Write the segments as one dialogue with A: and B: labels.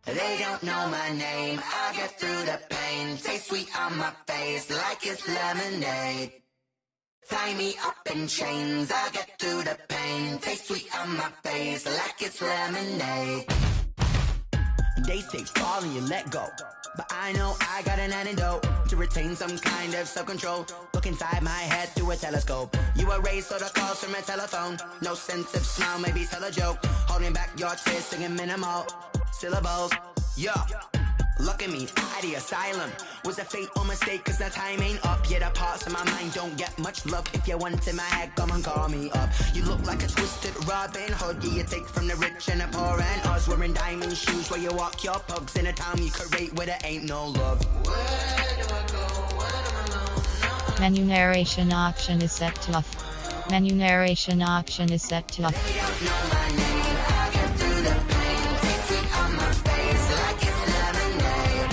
A: They don't know my name, I get through the pain. Taste sweet on my face like it's lemonade. Tie me up in chains, I get through the pain. Taste sweet on my face like it's lemonade. They say fall and you let go, but I know I got an antidote to retain some kind of self-control. Look inside my head through a telescope. You erase all the calls from a telephone. No sense of smile, maybe tell a joke. Holding back your tears, singing minimal syllables. Yeah, look at me, out of the asylum. Was a fate or mistake, cause the time ain't up. Yeah, the parts of my mind don't get much love. If you want in my head, come and call me up. You look like a twisted Robin Hood. Yeah, you take from the rich and the poor and us. Wearing diamond shoes where you walk your pugs. In a town you create where there ain't no love. Where do I go? Where do I know?
B: Menu narration option is set to off. Menu narration option is set to off.
A: They don't know my name, I get through the pain. Taste sweet on my face like it's lemonade.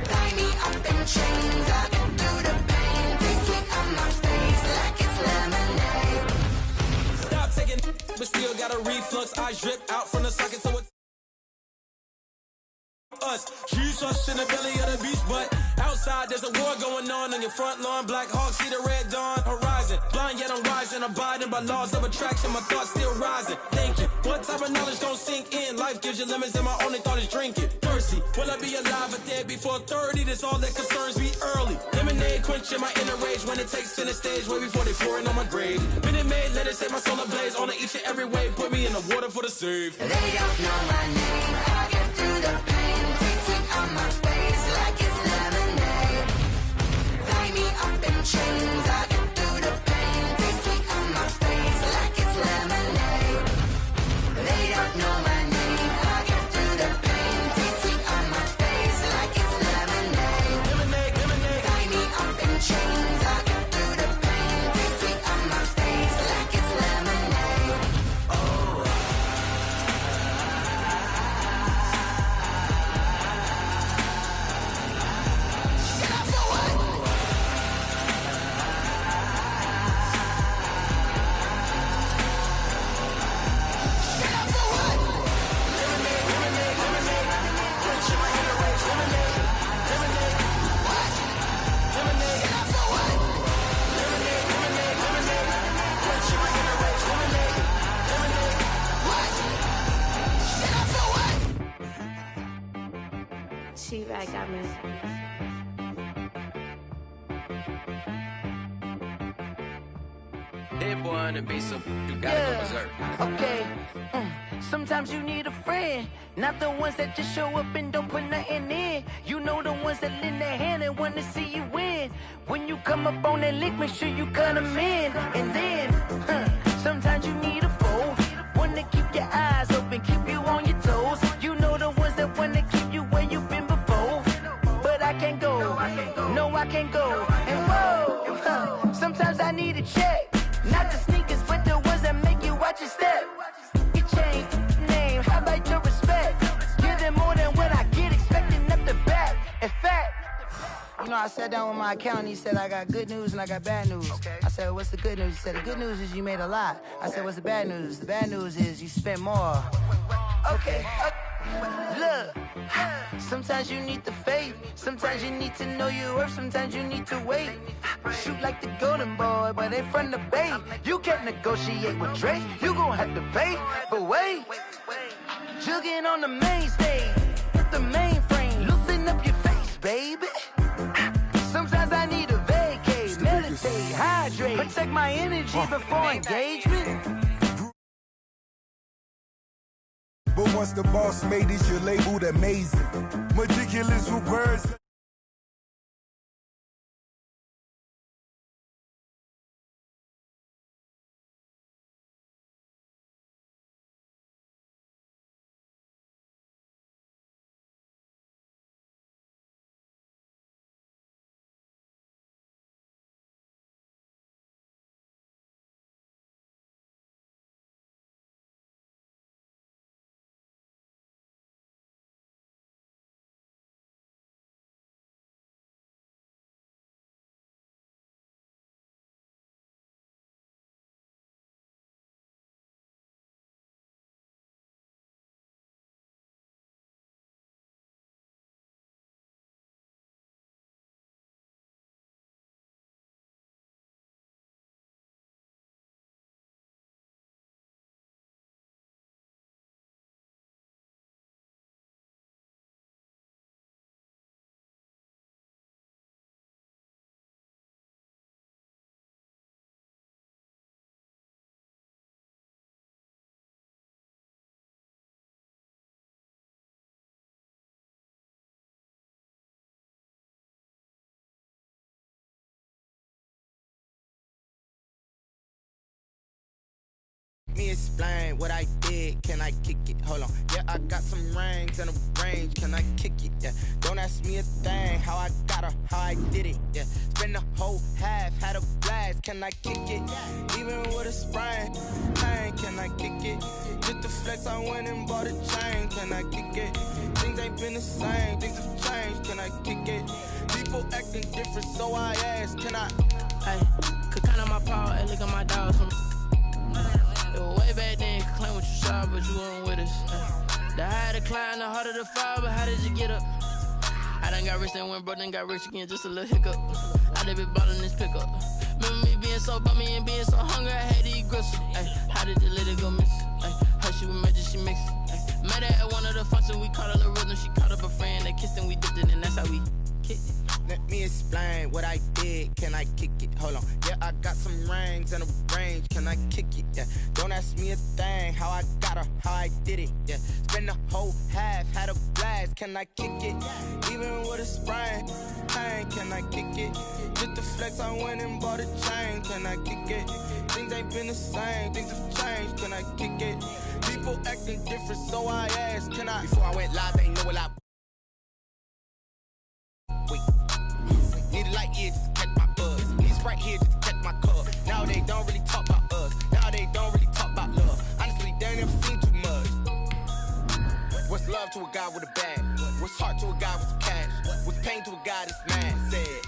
A: Tie me up in chains, I get through the pain. Taste sweet on my face like it's lemonade.
C: Stop taking, but still got a reflux. I drip out from the socket, so it's us. Huge us in the belly of the beach, but outside there's a war going on your front lawn. Black Hawks see the red dawn horizon. Blind yet I'm rising, abiding by laws of attraction. My thoughts still rising. Thinking, what type of knowledge don't sink in? Life gives you lemons, and my only thought is drinking. Thirsty, will I be alive or dead before 30? That's all that concerns me early. Lemonade quenching my inner rage when it takes center stage, way before they pour it on my grave. Minute Maid, let it set my soul ablaze. On each and every way, put me in the water for the save.
A: They don't know my name, I get through the pain. Taste sweet on my face like it's lemonade. Tie me up in chains, I get through the pain. Taste sweet on my face like it's lemonade. They don't know my name, I get through the pain. Taste sweet on my face like it's lemonade.
C: Lemonade, lemonade.
A: Tie me up in chains, I get through the pain. Taste sweet on my face like it's lemonade. Get up for what? Get up for what?
C: Lemonade, lemonade, lemonade. Quenching my inner rage. Lemonade, lemonade.
A: What?
C: Lemonade,
A: Get up for what?
C: lemonade, lemonade, lemonade. Quenching my inner rage. Lemonade, lemonade.
A: What? Get up for what?
D: She back got me.
E: Hit boy on the beat, so you gotta go berserk.
F: Okay. Sometimes you need a friend, not the ones that just show up and don't put nothing in. You know the ones that lend a hand and want to see you win. When you come up on that lick, make sure you cut them in. And then, sometimes you need a foe, one to keep your eyes open, keep you on your toes. You know the ones that want to keep you where you've been before. But I can't go, no I can't go. And whoa, sometimes I need a check. Not the sneakers, but the ones that make you watch your step. You change name, how about your respect? Give them more than what I get, expecting up the back. In fact, you know, I sat down with my accountant, he said, I got good news and I got bad news. I said, what's the good news? He said, the good news is you made a lot. I said, what's the bad news? The bad news is you spent more. Okay. Look, sometimes you need the faith, sometimes you need to know your worth, sometimes you need to wait. Shoot like the golden boy, but in front of bait. You can't negotiate with Drake, you gon' have to pay. But wait, jugging on the main stage, the mainframe, loosen up your face, baby. Sometimes I need a vacate, meditate, hydrate, protect my energy before engagement.
G: But once the boss made it, you're labeled amazing. Meticulous with words.
D: Let me explain what I did. Can I kick it? Hold on. Yeah, I got some rings and a range. Can I kick it? Yeah. Don't ask me a thing. How I got her, how I did it. Yeah. Spend the whole half, had a blast. Can I kick it? Even with a sprain. Pain, can I kick it? Just to flex, I went and bought a chain. Can I kick it? Things ain't been the same. Things have changed. Can I kick it? People acting different, so I ask. Can I?
H: Hey, could count on my power, hey, look at my dogs. Way back then, you could claim what you saw, but you weren't with us. The higher the climb, the harder the fall, but how did you get up? I done got rich and went broke, then got rich again, just a little hiccup. I done been ballin' this pickup. Remember me being so bummy and being so hungry, I had to eat gristle. Ay, how did you let it go miss? Ay, how she was magic, she mixed. Met her at one of the functions, we caught a little rhythm, she caught up a friend, they kissed and we dipped it, and that's how we kicked it.
D: Let me explain what I did. Can I kick it? Hold on. Yeah, I got some rings and a range. Can I kick it? Yeah. Don't ask me a thing. How I got her, how I did it. Yeah. Spend the whole half, had a blast. Can I kick it? Even with a sprain. Pain, can I kick it? Just to flex, I went and bought a chain. Can I kick it? Things ain't been the same. Things have changed. Can I kick it? People acting different, so I asked. Can I? Before I went live, they know what I. Wait. Need a light ear just to catch my buzz. Need a Sprite here just to catch my cup. Now they don't really talk about us. Now they don't really talk about love. Honestly, they ain't never seen too much. What's love to a guy with a bag? What's heart to a guy with some cash? What's pain to a guy that's mad? Said.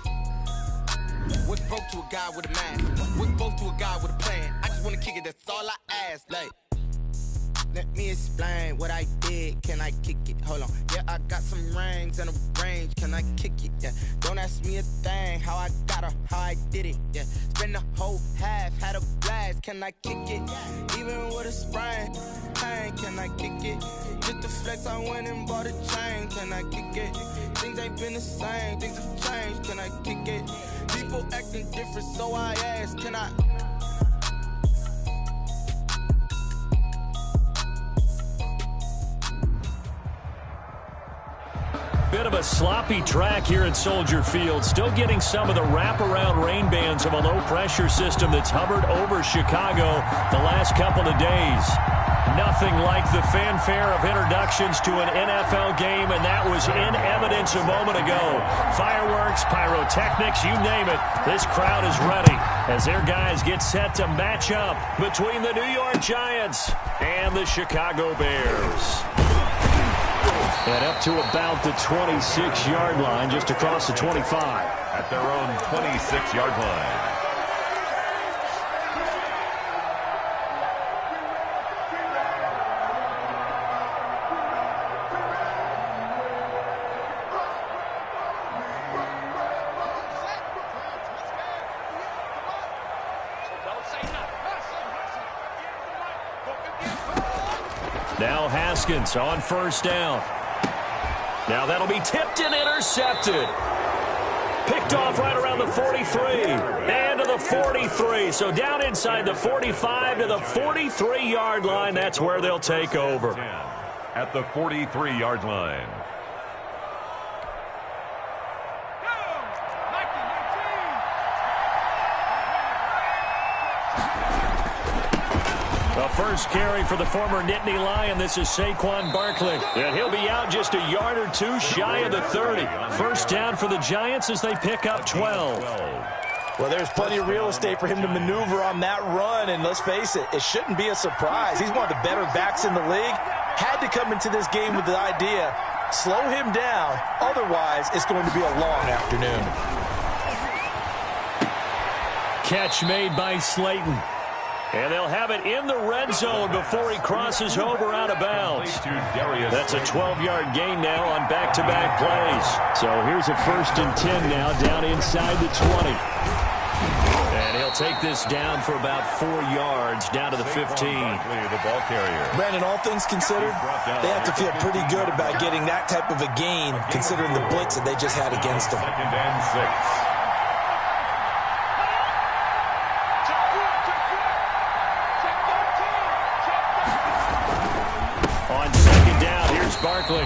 D: What's broke to a guy with a mask? What's both to a guy with a plan? I just wanna kick it, that's all I ask. Like, let me explain what I did. Can I kick it? Hold on. Yeah, I got some rings and a range. Can I kick it? Yeah. Don't ask me a thing. How I got her, how I did it. Yeah. Spend the whole half, had a blast. Can I kick it? Even with a sprain. Pain, can I kick it? Just to flex, I went and bought a chain. Can I kick it? Things ain't been the same. Things have changed. Can I kick it? People acting different, so I ask. Can I?
I: Bit of a sloppy track here at Soldier Field. Still getting some of the wraparound rain bands of a low-pressure system that's hovered over Chicago the last couple of days. Nothing like the fanfare of introductions to an NFL game, and that was in evidence a moment ago. Fireworks, pyrotechnics, you name it. This crowd is ready as their guys get set to match up between the New York Giants and the Chicago Bears. And up to about the 26-yard line, just across the 25.
J: At their own 26-yard line.
I: Now Haskins on first down. Now that'll be tipped and intercepted. Picked off right around the 43 and to the 43. So down inside the 45 to the 43-yard line. That's where they'll take over.
J: At the 43-yard line.
I: The first carry for the former Nittany Lion. This is Saquon Barkley. And he'll be out just a yard or two shy of the 30. First down for the Giants as they pick up 12.
K: Well, there's plenty of real estate for him to maneuver on that run. And let's face it, it shouldn't be a surprise. He's one of the better backs in the league. Had to come into this game with the idea, slow him down. Otherwise, it's going to be a long afternoon.
I: Catch made by Slayton. And they'll have it in the red zone before he crosses over out of bounds. That's a 12-yard gain now on back-to-back plays. So here's a 1st and 10 now down inside the 20. And he'll take this down for about 4 yards down to the 15.
J: The ball carrier.
K: Brandon, all things considered, they have to feel pretty good about getting that type of a gain considering the blitz that they just had against them.
J: 2nd and 6.
I: On 2nd down, here's Barkley.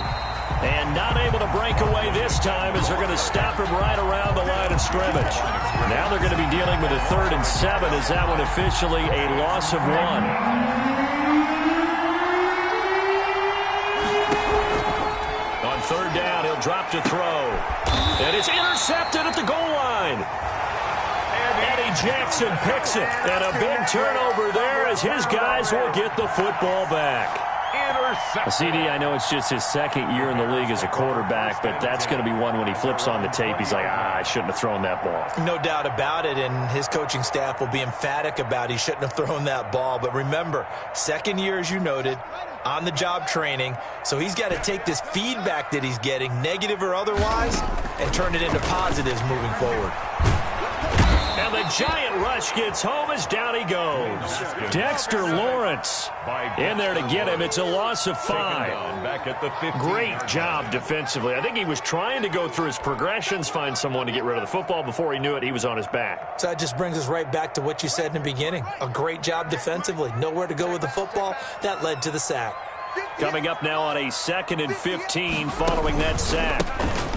I: And not able to break away this time as they're going to stop him right around the line of scrimmage. Now they're going to be dealing with a 3rd and 7 as that one officially a loss of 1. On 3rd down, he'll drop to throw. And it's intercepted at the goal line. Eddie Jackson picks it. And a big turnover there as his guys will get the football back. CD, I know it's just his 2nd year in the league as a quarterback, but that's going to be one when he flips on the tape. He's like, I shouldn't have thrown that ball.
K: No doubt about it, and his coaching staff will be emphatic about he shouldn't have thrown that ball. But remember, 2nd year, as you noted, on-the-job training, so he's got to take this feedback that he's getting, negative or otherwise, and turn it into positives moving forward.
I: And the giant rush gets home as down he goes. Dexter Lawrence in there to get him. It's a loss of 5. Great job defensively. I think he was trying to go through his progressions, find someone to get rid of the football. Before he knew it, he was on his back.
K: So that just brings us right back to what you said in the beginning. A great job defensively. Nowhere to go with the football. That led to the sack.
I: Coming up now on a 2nd and 15 following that sack.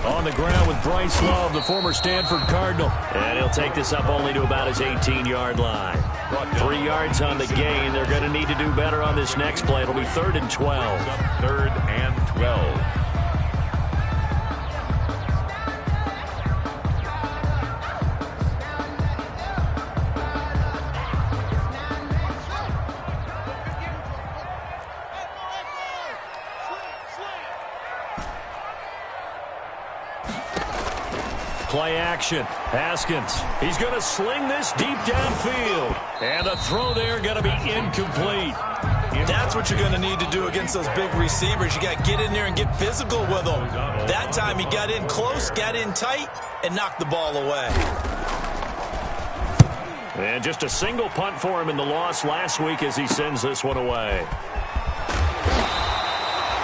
I: On the ground with Bryce Love, the former Stanford Cardinal. And he'll take this up only to about his 18-yard line. 3 yards on the gain. They're going to need to do better on this next play. It'll be 3rd and 12.
J: 3rd and 12.
I: Play action. Haskins. He's going to sling this deep downfield. And the throw there going to be incomplete.
K: That's what you're going to need to do against those big receivers. You got to get in there and get physical with them. That time he got in close, got in tight, and knocked the ball away.
I: And just a single punt for him in the loss last week as he sends this one away.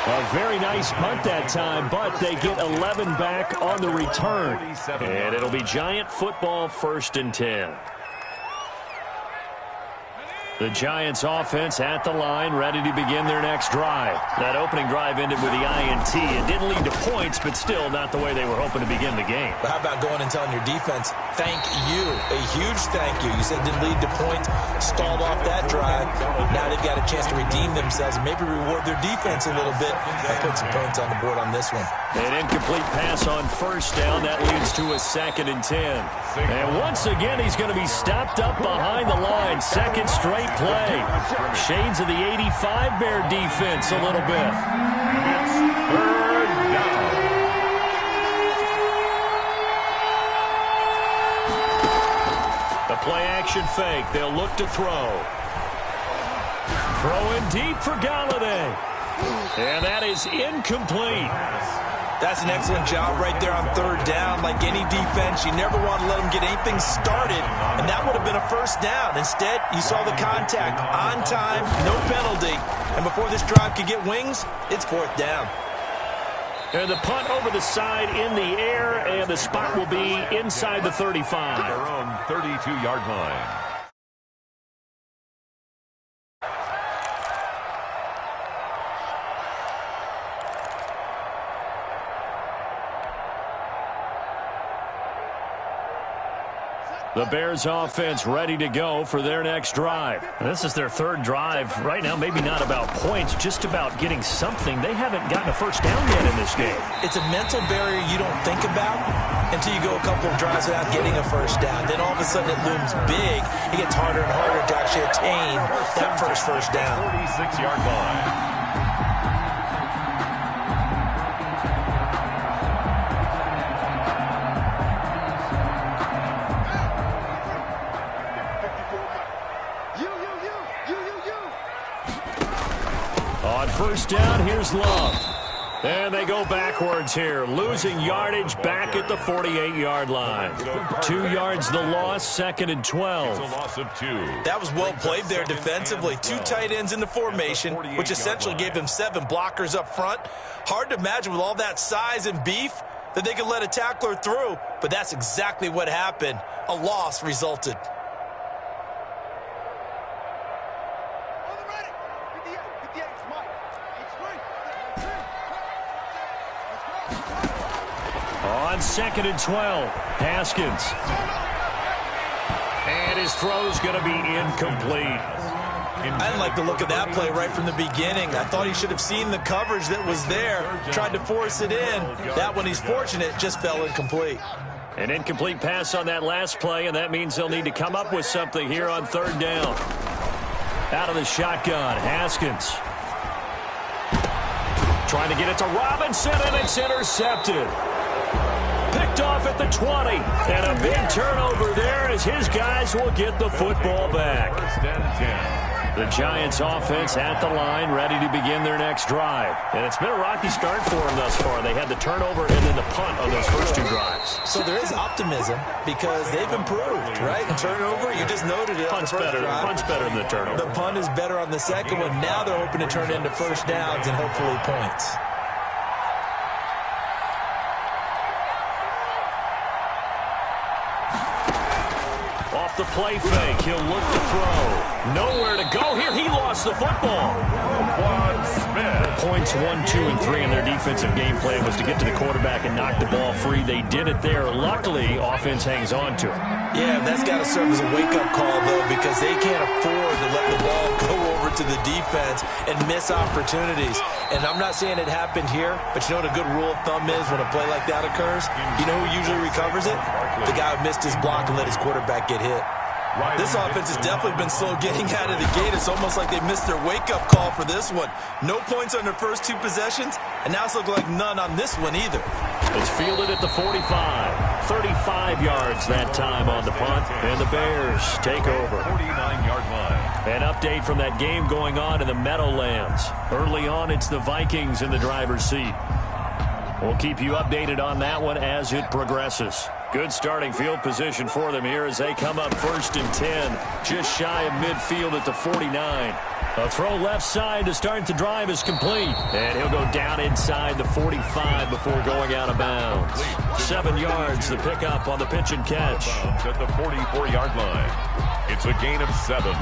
I: A very nice punt that time, but they get 11 back on the return. And it'll be Giant football 1st and 10. The Giants offense at the line, ready to begin their next drive. That opening drive ended with the INT. It didn't lead to points, but still not the way they were hoping to begin the game.
K: But how about going and telling your defense, thank you, a huge thank you. You said it didn't lead to points, stalled off that drive. Now they've got a chance to redeem themselves and maybe reward their defense a little bit and put some points on the board on this one.
I: An incomplete pass on 1st down. That leads to a 2nd and 10. And once again, he's going to be stopped up behind the line. 2nd straight play. Shades of the 85 Bear defense a little bit.
J: It's 3rd down.
I: The play action fake. They'll look to throw. Throwing deep for Galladay. And that is incomplete.
K: That's an excellent job right there on 3rd down. Like any defense, you never want to let them get anything started, and that would have been a 1st down. Instead, you saw the contact on time, no penalty, and before this drive could get wings, it's 4th down.
I: And the punt over the side in the air, and the spot will be inside the 35.
J: Their own 32-yard line.
I: The Bears offense ready to go for their next drive. And this is their 3rd drive. Right now, maybe not about points, just about getting something. They haven't gotten a 1st down yet in this game.
K: It's a mental barrier you don't think about until you go a couple of drives without getting a 1st down. Then all of a sudden it looms big. It gets harder and harder to actually attain that first down.
J: 46-yard line.
I: On 1st down, here's Love. And they go backwards here, losing yardage back at the 48-yard line. 2 yards the loss, 2nd and 12.
J: It's a loss of 2.
K: That was well played there defensively. 2 tight ends in the formation, which essentially gave them 7 blockers up front. Hard to imagine with all that size and beef that they could let a tackler through, but that's exactly what happened. A loss resulted.
I: on 2nd and 12. Haskins. And his throw's going to be incomplete.
K: I didn't like the look of that play right from the beginning. I thought he should have seen the coverage that was there, tried to force it in. That one, he's fortunate, just fell incomplete.
I: An incomplete pass on that last play, and that means they'll need to come up with something here on 3rd down. Out of the shotgun, Haskins. Trying to get it to Robinson, and it's intercepted. Picked off at the 20, and a big turnover there as his guys will get the football back. The Giants offense at the line, ready to begin their next drive. And it's been a rocky start for them thus far. They had the turnover and then the punt on those first 2 drives.
K: So there is optimism because they've improved, right? Turnover, you just noted it.
I: Punt's better than the turnover.
K: The punt is better on the second one. Now they're hoping to turn into first downs and hopefully points.
I: The play fake. He'll look to throw. Nowhere to go here. He lost the football. Points 1, 2, and 3 in their defensive game plan was to get to the quarterback and knock the ball free. They did it there. Luckily, offense hangs on to it.
K: Yeah, that's got to serve as a wake-up call, though, because they can't afford to let the ball go over to the defense and miss opportunities. And I'm not saying it happened here, but you know what a good rule of thumb is when a play like that occurs? You know who usually recovers it? The guy who missed his block and let his quarterback get hit. This offense has definitely been slow getting out of the gate. It's almost like they missed their wake-up call for this one. No points on their first 2 possessions, and now it's looking like none on this one either.
I: It's fielded at the 45. 35 yards that time on the punt, and the Bears take over.
J: 49-yard line.
I: An update from that game going on in the Meadowlands. Early on, it's the Vikings in the driver's seat. We'll keep you updated on that one as it progresses. Good starting field position for them here as they come up 1st and 10. Just shy of midfield at the 49. A throw left side to start the drive is complete. And he'll go down inside the 45 before going out of bounds. 7 yards the pickup on the pitch and catch.
J: At the 44-yard line. It's a gain of 7.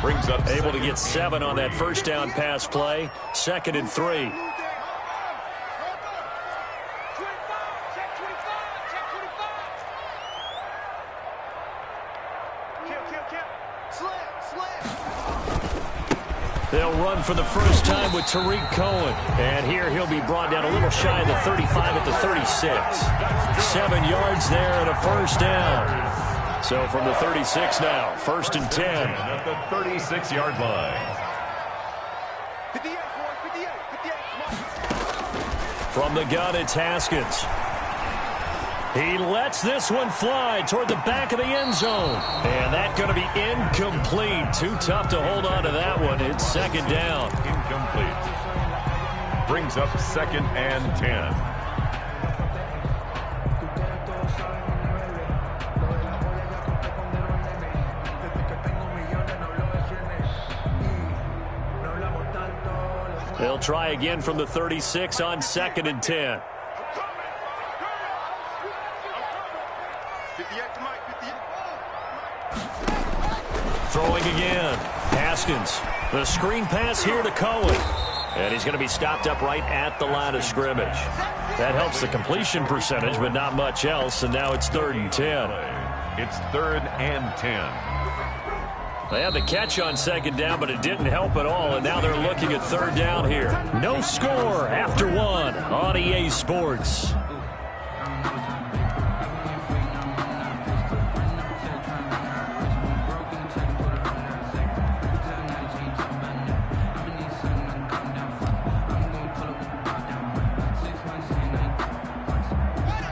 J: Brings up
I: able to get 7 on that first down pass play. 2nd and 3. They'll run for the first time with Tariq Cohen. And here he'll be brought down a little shy of the 35 at the 36. 7 yards there and a first down. So from the 36 now, 1st and 10.
J: At the 36-yard line.
I: From the gun, it's Haskins. He lets this one fly toward the back of the end zone. And that's going to be incomplete. Too tough to hold on to that one. It's 2nd down.
J: Incomplete. Brings up 2nd and 10.
I: They'll try again from the 36 on 2nd and 10. Throwing again. Haskins. The screen pass here to Cohen. And he's going to be stopped up right at the line of scrimmage. That helps the completion percentage, but not much else. And now it's 3rd and 10.
J: It's 3rd and 10.
I: They had the catch on 2nd down, but it didn't help at all. And now they're looking at 3rd down here. No score after 1 on EA Sports.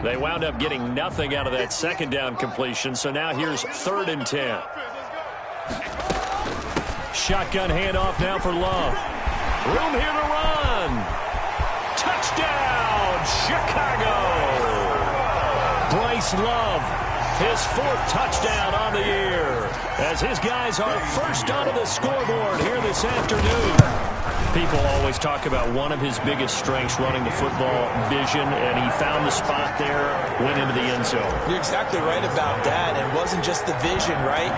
I: They wound up getting nothing out of that 2nd down completion, so now here's 3rd and 10. Shotgun handoff now for Love. Room here to run. Touchdown, Chicago. Bryce Love, his 4th touchdown on the year, as his guys are first onto the scoreboard here this afternoon. People always talk about one of his biggest strengths running the football, vision, and he found the spot there, went into the end zone.
K: You're exactly right about that. It wasn't just the vision, right?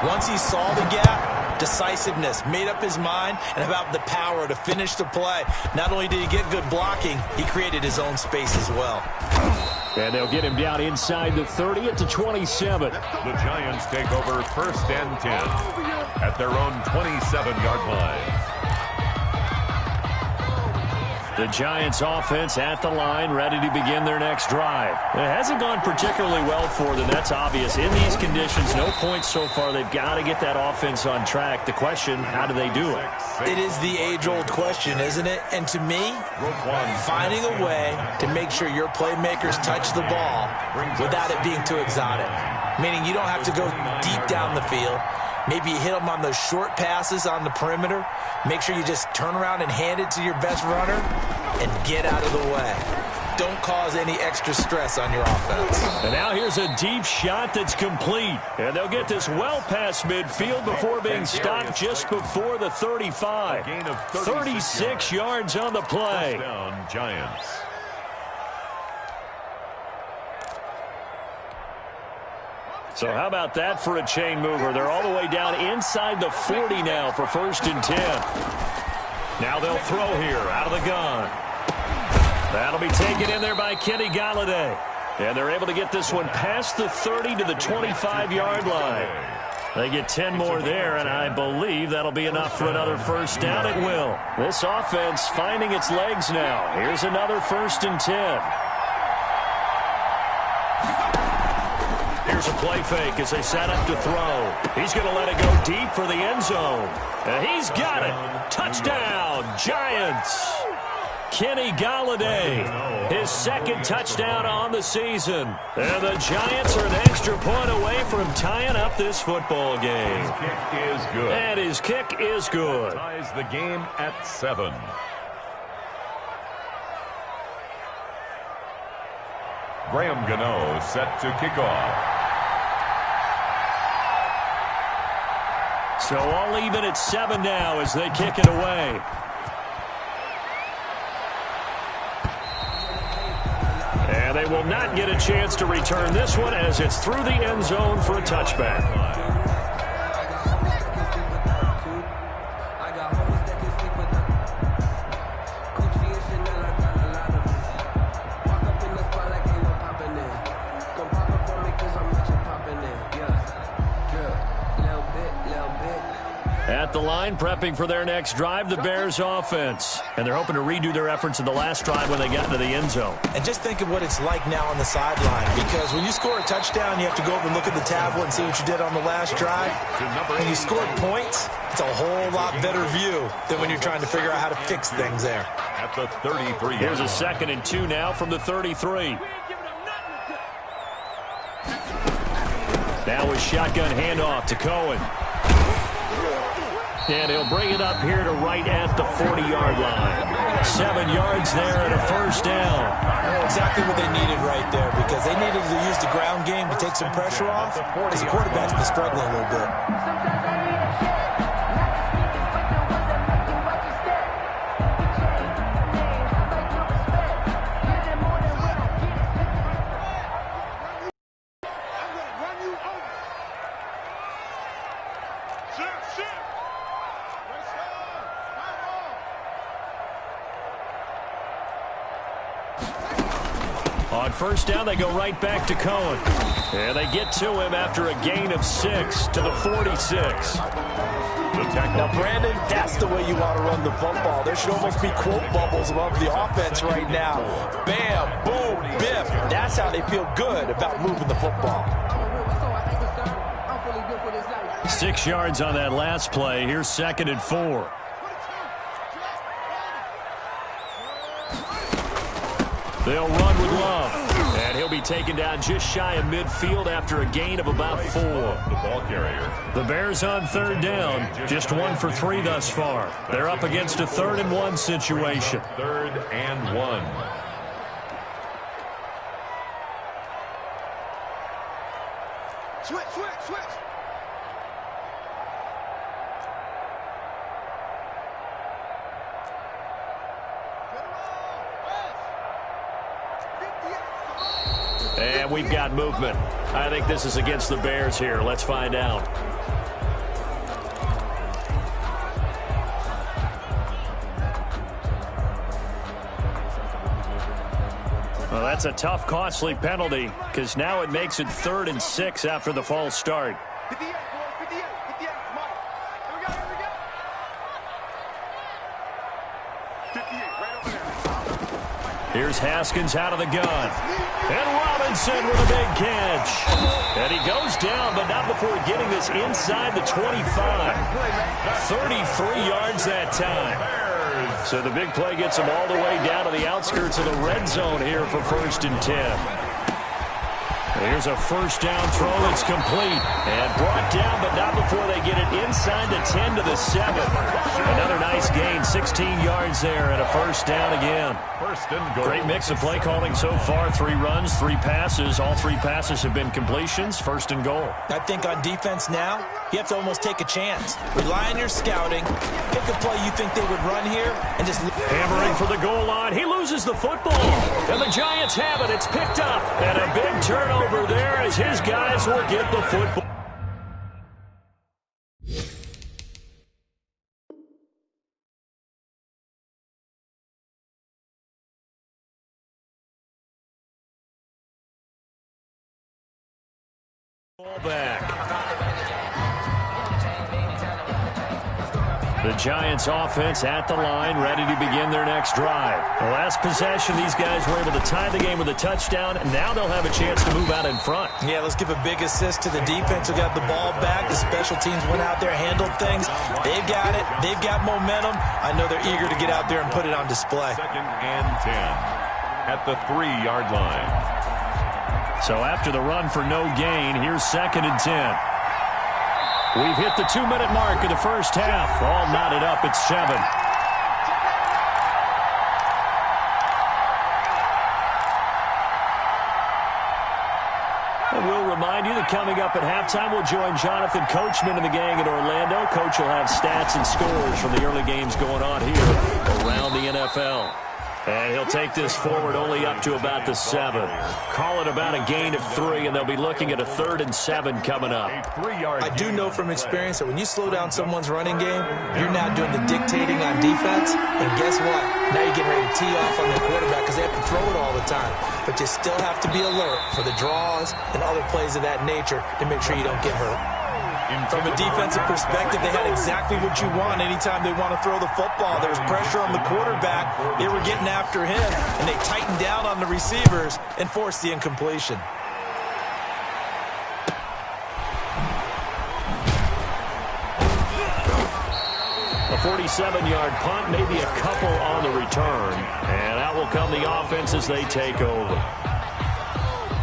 K: Once he saw the gap, decisiveness, made up his mind, and about the power to finish the play. Not only did he get good blocking, he created his own space as well.
I: And they'll get him down inside the 30 at the 27.
J: The Giants take over 1st and 10 at their own 27-yard line.
I: The Giants offense at the line, ready to begin their next drive. It hasn't gone particularly well for them. That's obvious. In these conditions, no points so far. They've got to get that offense on track. The question, how do they do it?
K: It is the age-old question, isn't it? And to me, finding a way to make sure your playmakers touch the ball without it being too exotic. Meaning you don't have to go deep down the field. Maybe you hit them on those short passes on the perimeter. Make sure you just turn around and hand it to your best runner and get out of the way. Don't cause any extra stress on your offense.
I: And now here's a deep shot that's complete. And they'll get this well past midfield before being stopped just before the 35. 36 yards on the play.
J: Touchdown, Giants.
I: So how about that for a chain mover? They're all the way down inside the 40 now for 1st and 10. Now they'll throw here out of the gun. That'll be taken in there by Kenny Galladay. And they're able to get this one past the 30 to the 25-yard line. They get 10 more there, and I believe that'll be enough for another 1st down at will. This offense finding its legs now. Here's another 1st and 10. Here's a play fake as they set up to throw. He's going to let it go deep for the end zone. And he's got it. Touchdown, Giants. Kenny Galladay, his 2nd touchdown on the season. And the Giants are an extra point away from tying up this football game.
J: His kick is good.
I: And his kick is good.
J: Ties the game at 7. Graham Gano set to kick off.
I: So all even at 7 now as they kick it away. And they will not get a chance to return this one as it's through the end zone for a touchback. At the line, prepping for their next drive, the Bears offense. And they're hoping to redo their efforts in the last drive when they got into the end zone.
K: And just think of what it's like now on the sideline. Because when you score a touchdown, you have to go over and look at the tablet and see what you did on the last drive. When you scored points, it's a whole lot better view than when you're trying to figure out how to fix things there.
J: At the 33.
I: Here's a 2nd and 2 now from the 33. Now a shotgun handoff to Cohen. And he'll bring it up here to right at the 40-yard line. 7 yards there and a 1st down.
K: Exactly what they needed right there, because they needed to use the ground game to take some pressure off, because the quarterback's been struggling a little bit.
I: On 1st down, they go right back to Cohen. And they get to him after a gain of 6 to the 46.
K: Now, Brandon, that's the way you want to run the football. There should almost be quote bubbles above the offense right now. Bam, boom, biff. That's how they feel good about moving the football.
I: 6 yards on that last play. Here's 2nd and 4. They'll run with Love. And he'll be taken down just shy of midfield after a gain of about 4.
J: The ball carrier.
I: The Bears on 3rd down. Just 1 for 3 thus far. They're up against a 3rd and 1 situation.
J: 3rd and 1.
D: Switch.
I: And we've got movement. I think this is against the Bears here. Let's find out. Well, that's a tough, costly penalty because now it makes it 3rd and 6 after the false start. Here's Haskins out of the gun. And Robinson with a big catch. And he goes down, but not before getting this inside the 25. 33 yards that time. So the big play gets him all the way down to the outskirts of the red zone here for 1st and 10. Here's a first down throw that's complete. And brought down, but not before they get it inside the 10 to the 7. Another nice gain, 16 yards there, and a first down again.
J: First and goal.
I: Great mix of play calling so far. 3 runs, 3 passes. All 3 passes have been completions. 1st and goal.
K: I think on defense now, you have to almost take a chance. Rely on your scouting. Pick a play you think they would run here, and just...
I: Hammering for the goal line. He loses the football. And the Giants have it. It's picked up. And a big turnover there as his guys will get the football. Ball back. The Giants offense at the line, ready to begin their next drive. The last possession, these guys were able to tie the game with a touchdown, and now they'll have a chance to move out in front.
K: Yeah, let's give a big assist to the defense who got the ball back. The special teams went out there, handled things. They've got it. They've got momentum. I know they're eager to get out there and put it on display.
J: 2nd and 10 at the 3-yard line.
I: So after the run for no gain, here's 2nd and 10. We've hit the 2-minute mark of the first half. All knotted up at 7. And we'll remind you that coming up at halftime, we'll join Jonathan Coachman and the gang in Orlando. Coach will have stats and scores from the early games going on here around the NFL. And he'll take this forward only up to about the 7. Call it about a gain of 3, and they'll be looking at a 3rd and 7 coming up.
K: I do know from experience that when you slow down someone's running game, you're now doing the dictating on defense. And guess what? Now you're getting ready to tee off on the quarterback because they have to throw it all the time. But you still have to be alert for the draws and other plays of that nature to make sure you don't get hurt. From a defensive perspective, they had exactly what you want anytime they want to throw the football. There was pressure on the quarterback. They were getting after him, and they tightened down on the receivers and forced the incompletion.
I: A 47-yard punt, maybe a couple on the return. And out will come the offense as they take over.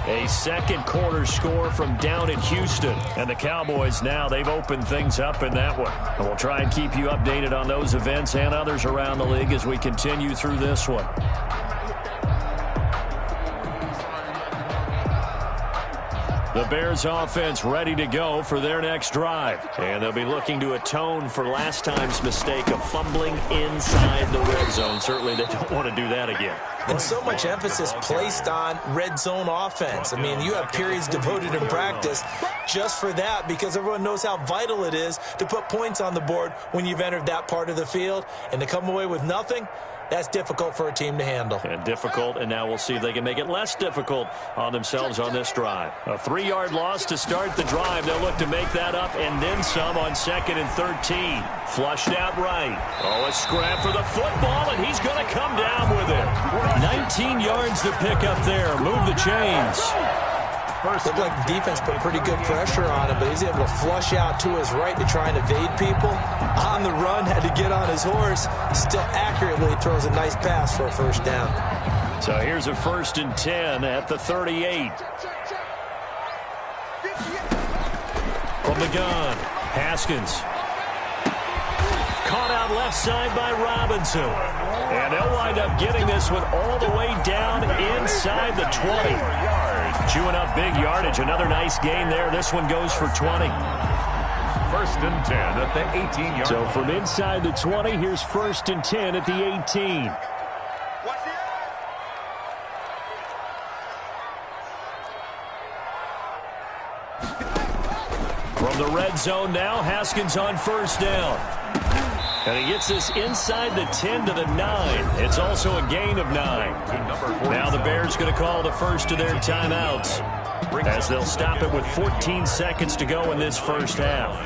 I: A second quarter score from down in Houston. And the Cowboys now, they've opened things up in that one. And we'll try and keep you updated on those events and others around the league as we continue through this one. The Bears offense ready to go for their next drive. And they'll be looking to atone for last time's mistake of fumbling inside the red zone. Certainly they don't want to do that again.
K: And so much emphasis placed on red zone offense. I mean, you have periods devoted in practice just for that because everyone knows how vital it is to put points on the board when you've entered that part of the field. And to come away with nothing, that's difficult for a team to handle.
I: And difficult, and now we'll see if they can make it less difficult on themselves on this drive. A 3-yard loss to start the drive. They'll look to make that up and then some on 2nd and 13. Flushed out right. Oh, a scrap for the football, and he's going to come down with it. 19 yards to pick up there. Move the chains.
K: Looked like the defense put pretty good pressure on him, but he's able to flush out to his right to try and evade people. On the run, had to get on his horse. Still accurately throws a nice pass for a first down.
I: So here's a 1st and 10 at the 38. From the gun, Haskins. Caught out left side by Robinson. And they'll wind up getting this one all the way down inside the 20. Chewing up big yardage. Another nice gain there. This one goes for 20.
J: 1st and 10 at the 18-yard.
I: So from inside the 20, here's 1st and 10 at the 18. From the red zone now, Haskins on 1st down. And he gets this inside the 10 to the 9. It's also a gain of 9. Now the Bears going to call the first of their timeouts, as they'll stop it with 14 seconds to go in this first half.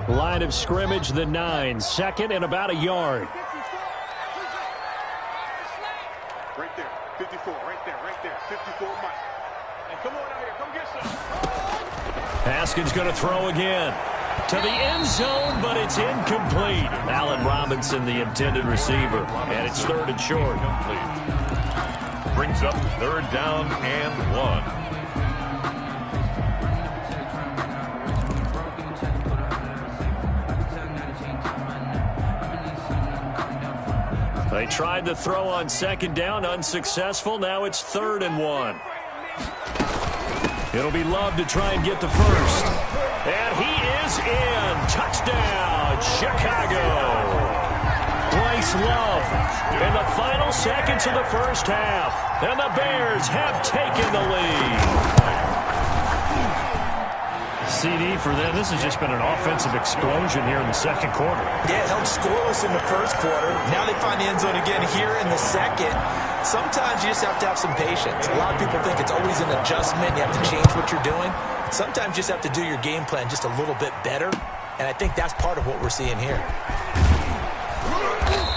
I: Line of scrimmage, the 9. Second and about a yard.
L: Right there, 54, right there, 54, Mike. And come on out here, come get some.
I: Haskins going to throw again to the end zone, but it's incomplete. Allen Robinson, the intended receiver, and it's third and short.
J: Brings up third down and 1.
I: They tried to throw on second down, unsuccessful. Now it's third and 1. It'll be Love to try and get the first. And he is in. Touchdown, Chicago. Bryce Love in the final seconds of the first half. And the Bears have taken the lead. CD for them. This has just been an offensive explosion here in the second quarter.
K: Yeah, it held scoreless in the first quarter. Now they find the end zone again here in the second. Sometimes you just have to have some patience. A lot of people think it's always an adjustment. You have to change what you're doing. Sometimes you just have to do your game plan just a little bit better. And I think that's part of what we're seeing here.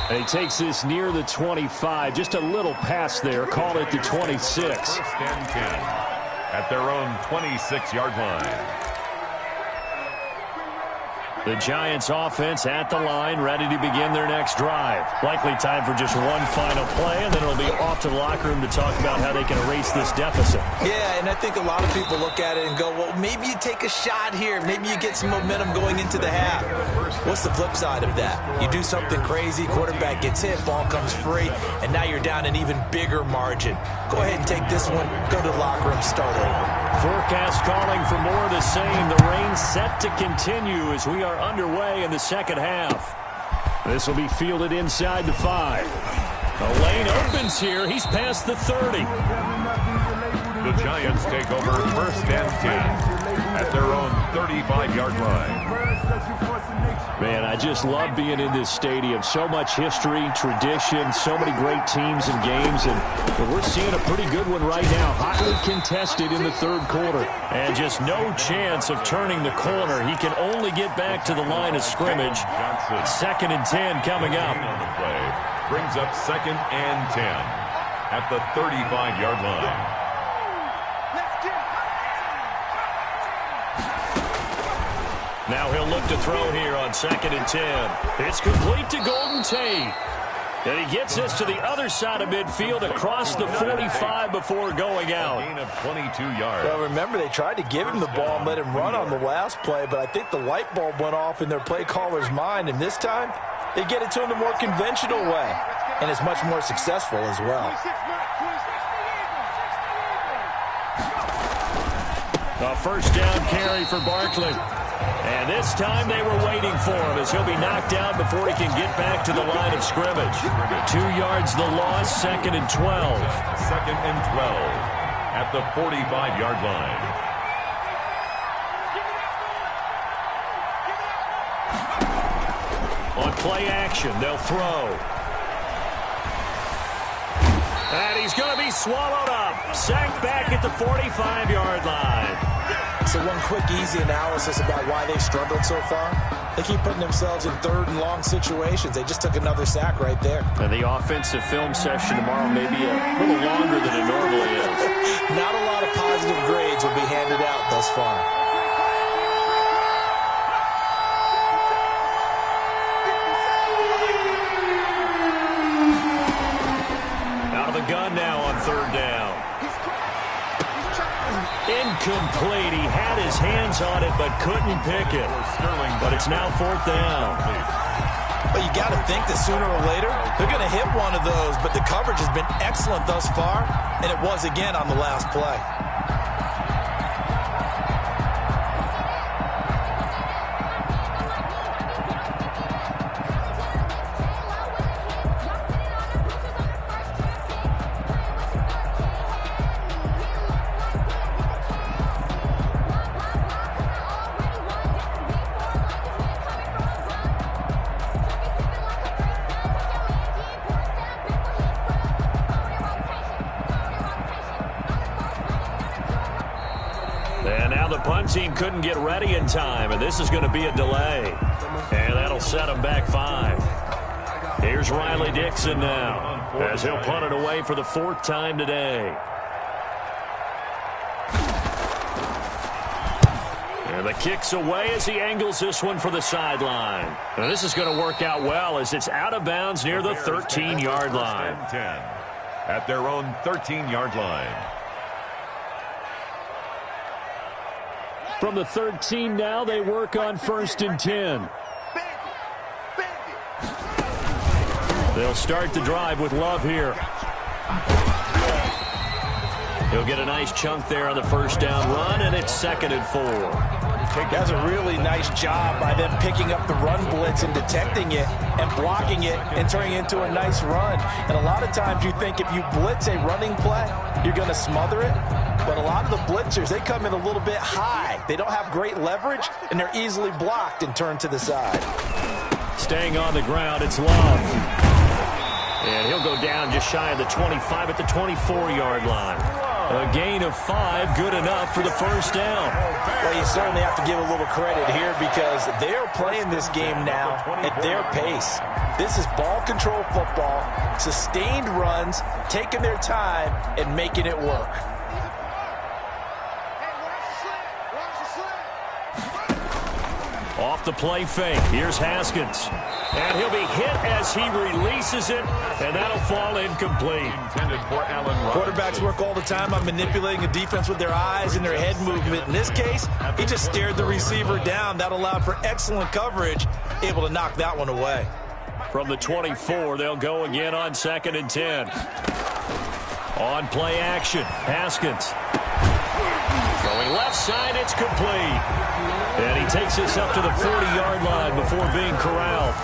I: And he takes this near the 25. Just a little pass there. Call it the 26.
J: First and 10 at their own 26-yard line.
I: The Giants offense at the line, ready to begin their next drive. Likely time for just one final play, and then it'll be off to the locker room to talk about how they can erase this deficit.
K: Yeah, and I think a lot of people look at it and go, well, maybe you take a shot here. Maybe you get some momentum going into the half. What's the flip side of that? You do something crazy, quarterback gets hit, ball comes free, and now you're down an even bigger margin. Go ahead and take this one, go to the locker room, start over.
I: Forecast calling for more of the same. The rain set to continue as we are underway in the second half. This will be fielded inside the 5. The lane opens here. He's past the 30.
J: The Giants take over first and 10 at their own 35-yard line.
I: Man, I just love being in this stadium. So much history, tradition, so many great teams and games, and we're seeing a pretty good one right now. Hotly contested in the third quarter, and just no chance of turning the corner. He can only get back to the line of scrimmage. Second and 10 coming up.
J: Brings up second and 10 at the 35-yard line.
I: Now he'll look to throw here on second and 10. It's complete to Golden Tate. And he gets this to the other side of midfield across the 45 before going out.
J: Gain of 22 yards.
K: Well, remember, they tried to give him the ball and let him run on the last play, but I think the light bulb went off in their play caller's mind, and this time they get it to him the more conventional way, and it's much more successful as well.
I: A first down carry for Barkley. And this time they were waiting for him as he'll be knocked down before he can get back to the line of scrimmage. 2 yards the loss, second and 12.
J: Second and 12 at the 45-yard line.
I: On play action, they'll throw. And he's going to be swallowed up. Sacked back at the 45-yard line.
K: So one quick, easy analysis about why they've struggled so far. They keep putting themselves in third and long situations. They just took another sack right there.
I: And the offensive film session tomorrow may be a little longer than it normally is.
K: Not a lot of positive grades will be handed out thus far.
I: Out of the gun now on third down. Incomplete. He had his hands on it but couldn't pick it. But it's now fourth down.
K: But you got to think that sooner or later they're going to hit one of those. But the coverage has been excellent thus far, and it was again on the last play.
I: one team couldn't get ready in time, and this is going to be a delay. And that'll set them back 5. Here's Riley Dixon now, as he'll punt it away for the 4th time today. And the kick's away as he angles this one for the sideline. Now this is going to work out well as it's out of bounds near the 13-yard line.
J: 10 at their own 13-yard line.
I: From the 13 now, they work on 1st and 10. They'll start the drive with Love here. He'll get a nice chunk there on the 1st down run, and it's 2nd and 4.
K: That's a really nice job by them picking up the run blitz and detecting it and blocking it and turning it into a nice run. And a lot of times you think if you blitz a running play, you're going to smother it. But a lot of the blitzers, they come in a little bit high. They don't have great leverage, and they're easily blocked and turned to the side.
I: Staying on the ground, it's Love. And he'll go down just shy of the 25 at the 24-yard line. A gain of 5, good enough for the 1st down.
K: Well, you certainly have to give a little credit here because they're playing this game now at their pace. This is ball control football, sustained runs, taking their time, and making it work.
I: Off the play fake, here's Haskins. And he'll be hit as he releases it, and that'll fall incomplete.
J: Intended for Allen
K: Quarterbacks work all the time on manipulating a defense with their eyes and their head movement. In this case, he just stared the receiver down. That allowed for excellent coverage, able to knock that one away.
I: From the 24, they'll go again on 2nd and 10. On play action, Haskins. Going left side, it's complete. And he takes this up to the 40-yard line before being corralled.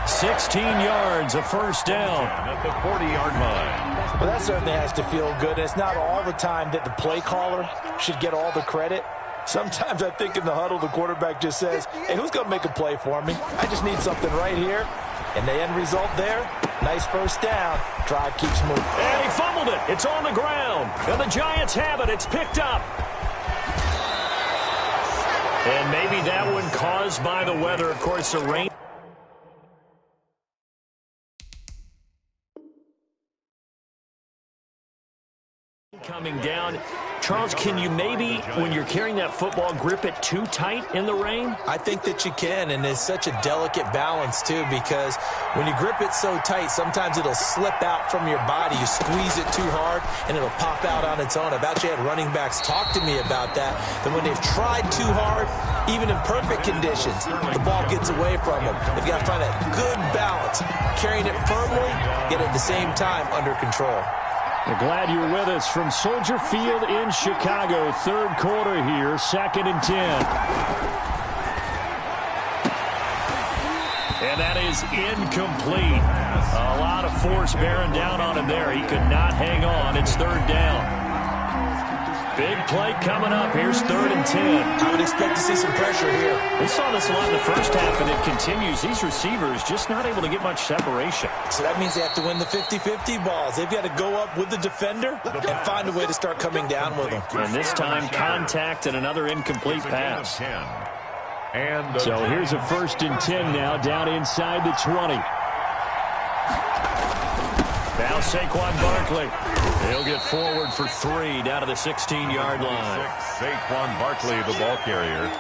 I: 16 yards, a 1st down.
J: At the 40-yard line.
K: Well, that certainly has to feel good. It's not all the time that the play caller should get all the credit. Sometimes I think in the huddle, the quarterback just says, hey, who's going to make a play for me? I just need something right here. And the end result there, nice 1st down. Drive keeps moving.
I: And he fumbled it. It's on the ground. And the Giants have it. It's picked up. And maybe that one caused by the weather. Of course, the rain. Coming down. Charles, can you maybe, when you're carrying that football, grip it too tight in the rain?
K: I think that you can, and it's such a delicate balance, too, because when you grip it so tight, sometimes it'll slip out from your body. You squeeze it too hard, and it'll pop out on its own. I've actually had running backs talk to me about that when they've tried too hard, even in perfect conditions, the ball gets away from them. They've got to find that good balance, carrying it firmly, yet at the same time under control.
I: We're glad you're with us from Soldier Field in Chicago. 3rd quarter here, 2nd and 10. And that is incomplete. A lot of force bearing down on him there. He could not hang on. It's 3rd down. Big play coming up. Here's 3rd and 10.
K: I would expect to see some pressure here.
I: We saw this a lot in the 1st half, and it continues. These receivers just not able to get much separation.
K: So that means they have to win the 50-50 balls. They've got to go up with the defender and find a way to start coming down with them.
I: And this time, contact and another incomplete pass.
J: And
I: so here's a 1st and 10 now, down inside the 20. Now Saquon Barkley. He'll get forward for 3 down to the 16-yard line.
J: Saquon Barkley, the ball carrier.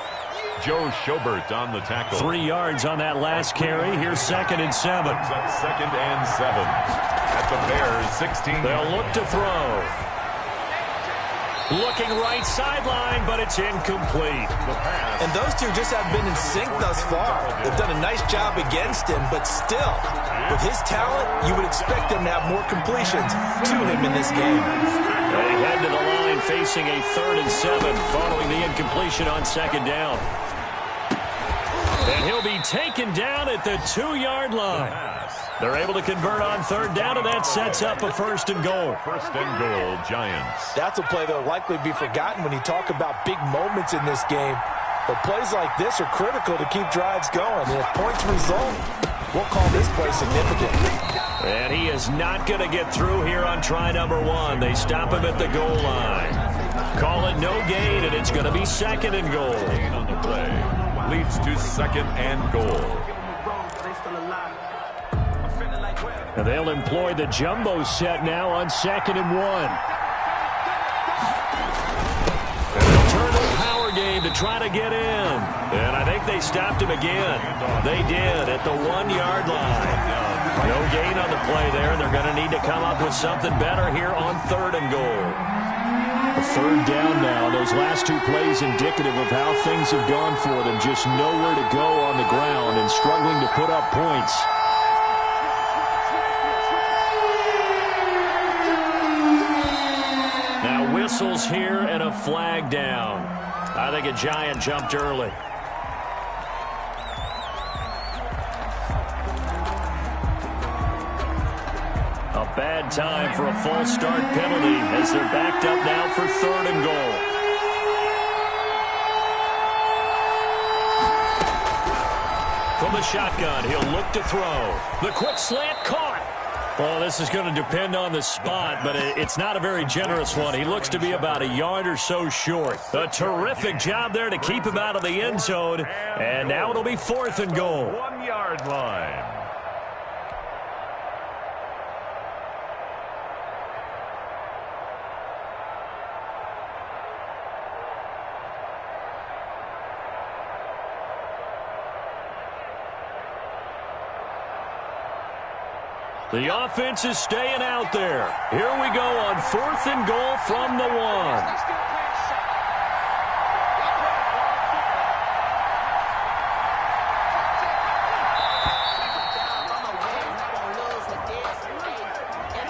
J: Joe Schobert on the tackle.
I: 3 yards on that last carry. Here's 2nd and 7.
J: 2nd and 7. At the Bears, 16.
I: They'll look to throw. Looking right sideline, but it's incomplete.
K: And those two just have been in sync thus far. They've done a nice job against him, but still, with his talent, you would expect him to have more completions to him in this game.
I: They head to the line facing a 3rd and 7 following the incompletion on 2nd down. And he'll be taken down at the 2-yard line. They're able to convert on 3rd down, and that sets up a 1st and goal.
J: 1st and goal, Giants.
K: That's a play that will likely be forgotten when you talk about big moments in this game. But plays like this are critical to keep drives going. And if points result, we'll call this play significant.
I: And he is not going to get through here on try number 1. They stop him at the goal line. call it no gain, and it's going to be 2nd and goal.
J: Gain on the play leads to 2nd and goal.
I: And they'll employ the jumbo set now on 2nd and 1. And they'll turn the power game to try to get in. And I think they stopped him again. They did at the 1-yard line. No gain on the play there, and they're going to need to come up with something better here on 3rd and goal. A 3rd down now. Those last 2 plays indicative of how things have gone for them. Just nowhere to go on the ground and struggling to put up points. Now whistles here and a flag down. I think a Giant jumped early. A bad time for a false start penalty as they're backed up now for 3rd and goal. From the shotgun, he'll look to throw. The quick slant caught. Well, this is going to depend on the spot, but it's not a very generous one. He looks to be about a yard or so short. A terrific job there to keep him out of the end zone. And now it'll be 4th and goal.
J: 1-yard line.
I: The offense is staying out there. Here we go on 4th and goal from the 1.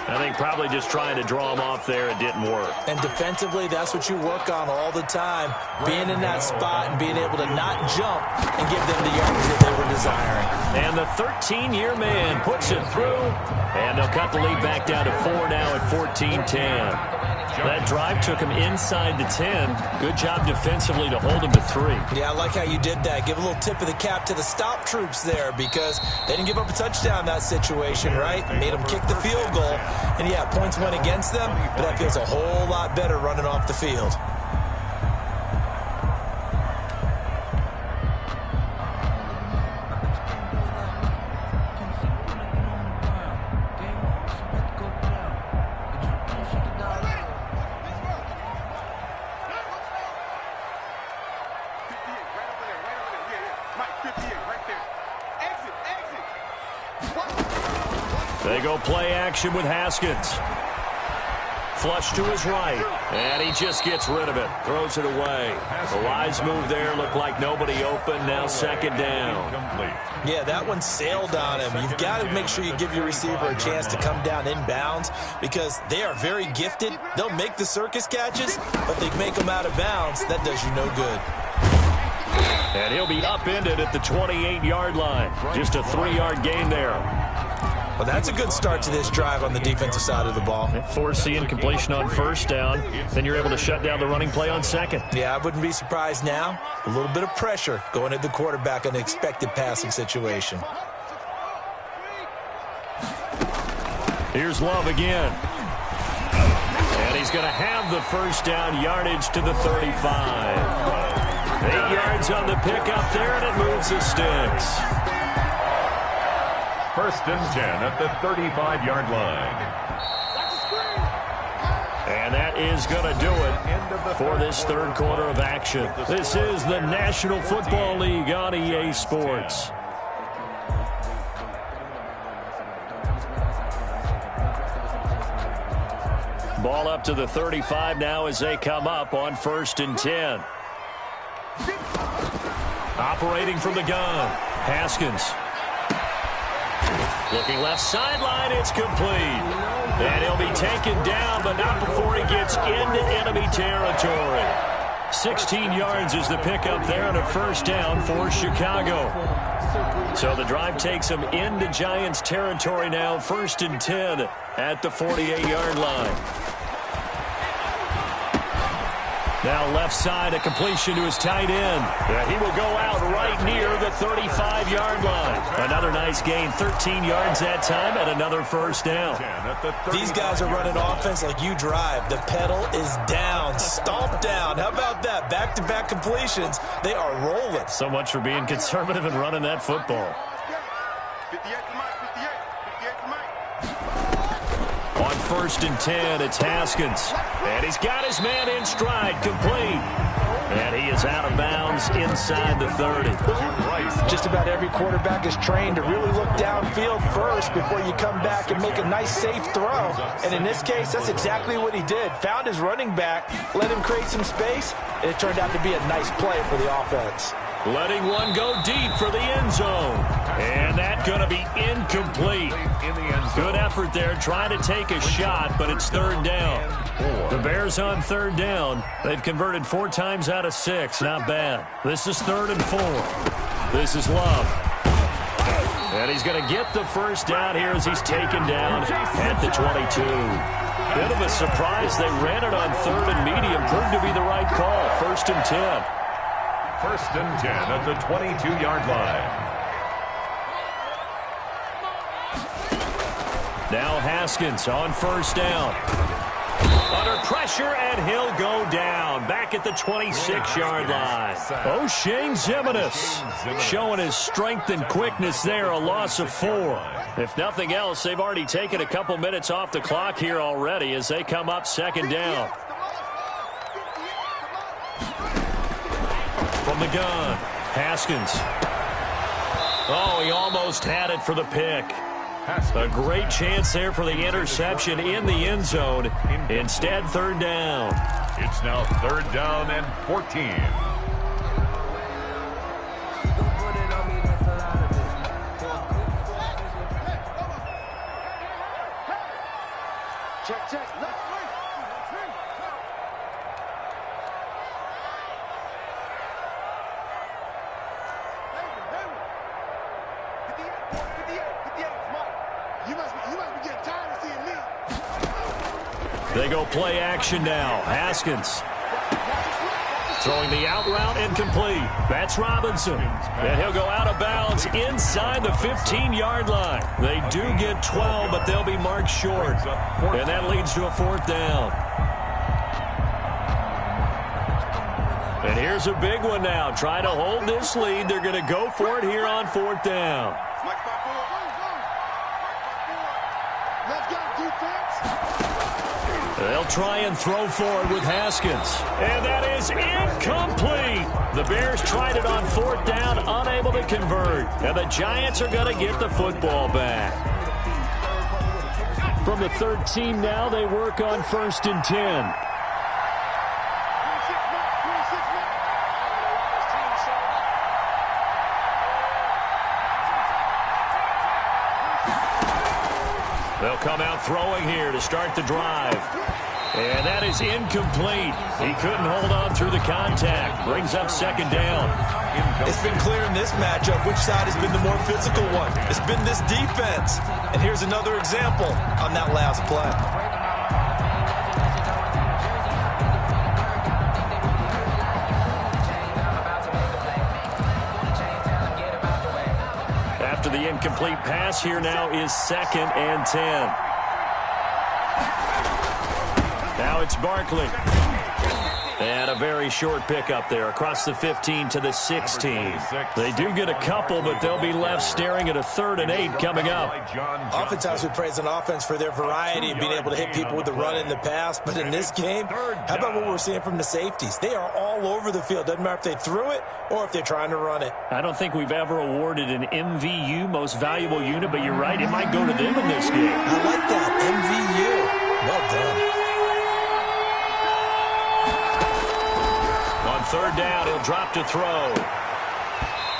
I: I think probably just trying to draw him off there, it didn't work.
K: And defensively, that's what you work on all the time. Being in that spot and being able to not jump and give them the yardage that they were desiring.
I: And the 13-year man puts it through. And they'll cut the lead back down to 4 now at 14-10. That drive took him inside the 10. Good job defensively to hold him to 3.
K: Yeah, I like how you did that. Give a little tip of the cap to the stop troops there because they didn't give up a touchdown in that situation, right? Made them kick the field goal. And, yeah, points went against them, but that feels a whole lot better running off the field.
I: They go play action with Haskins. Flush to his right, and he just gets rid of it. Throws it away. The wise move there. Looked like nobody open. Now 2nd down.
K: Yeah, that one sailed on him. You've got to make sure you give your receiver a chance to come down inbounds because they are very gifted. They'll make the circus catches, but they make them out of bounds. That does you no good.
I: And he'll be upended at the 28-yard line. Just a 3-yard gain there.
K: Well, that's a good start to this drive on the defensive side of the ball.
I: Forcing incompletion on 1st down. Then you're able to shut down the running play on 2nd.
K: Yeah, I wouldn't be surprised now. A little bit of pressure going at the quarterback in an expected passing situation.
I: Here's Love again. And he's going to have the 1st down yardage to the 35. 8 yards on the pickup there, and it moves the sticks.
J: 1st and 10 at the 35-yard line.
I: And that is going to do it for this 3rd quarter of action. This is the National Football League on EA Sports. Ball up to the 35 now as they come up on 1st and 10. Operating from the gun, Haskins. Looking left sideline, it's complete. And he'll be taken down, but not before he gets into enemy territory. 16 yards is the pickup there and a 1st down for Chicago. So the drive takes him into Giants territory now, 1st and 10 at the 48-yard line. Now left side, a completion to his tight end. Yeah, he will go out right near the the 35-yard line. Another nice gain, 13 yards that time, and another first down.
K: These guys are running offense like you drive. The pedal is down, stomped down. How about that? Back-to-back completions. They are rolling.
I: So much for being conservative and running that football.
L: 58 to Mike, 58 to Mike.
I: On 1st and 10, it's Haskins. And he's got his man in stride, complete. And he is out of bounds inside the 30.
K: Just about every quarterback is trained to really look downfield first before you come back and make a nice, safe throw. And in this case, that's exactly what he did. Found his running back, let him create some space, and it turned out to be a nice play for the offense.
I: Letting one go deep for the end zone. And that's going to be incomplete. Good effort there trying to take a shot, but it's 3rd down. The Bears on 3rd down. They've converted 4 times out of 6. Not bad. This is 3rd and 4. This is Love. And he's going to get the first down here as he's taken down at the 22. Bit of a surprise. They ran it on 3rd and medium. Proved to be the right call. 1st and 10.
J: 1st and 10 at the 22-yard line.
I: Now Haskins on 1st down. Under pressure, and he'll go down. Back at the 26-yard line. O'Shane Ximines showing his strength and quickness there. A loss of 4. If nothing else, they've already taken a couple minutes off the clock here already as they come up 2nd down. From the gun, Haskins. Oh, he almost had it for the pick. A great chance there for the interception in the end zone. Instead, 3rd down.
J: It's now 3rd down and 14.
L: Check.
I: They go play action now. Haskins throwing the out route incomplete. That's Robinson. And he'll go out of bounds inside the 15-yard line. They do get 12, but they'll be marked short. And that leads to a 4th down. And here's a big one now. Trying to hold this lead. They're going to go for it here on 4th down. They'll try and throw forward with Haskins. And that is incomplete. The Bears tried it on 4th down, unable to convert. And the Giants are going to get the football back. From the 13 now, they work on 1st and 10. They'll come out throwing here to start the drive. And that is incomplete. He couldn't hold on through the contact. Brings up 2nd down.
K: It's been clear in this matchup which side has been the more physical one. It's been this defense. And here's another example on that last play.
I: After the incomplete pass, here now is 2nd and 10. Now it's Barkley. And a very short pickup there across the 15 to the 16. They do get a couple, but they'll be left staring at a 3rd and 8 coming up.
K: Oftentimes we praise an offense for their variety of being able to hit people with the run in the pass. But in this game, how about what we're seeing from the safeties? They are all over the field. Doesn't matter if they threw it or if they're trying to run it.
I: I don't think we've ever awarded an MVU, most valuable unit, but you're right, it might go to them in this game.
K: I like that, MVU. Well done.
I: On 3rd down, he'll drop to throw.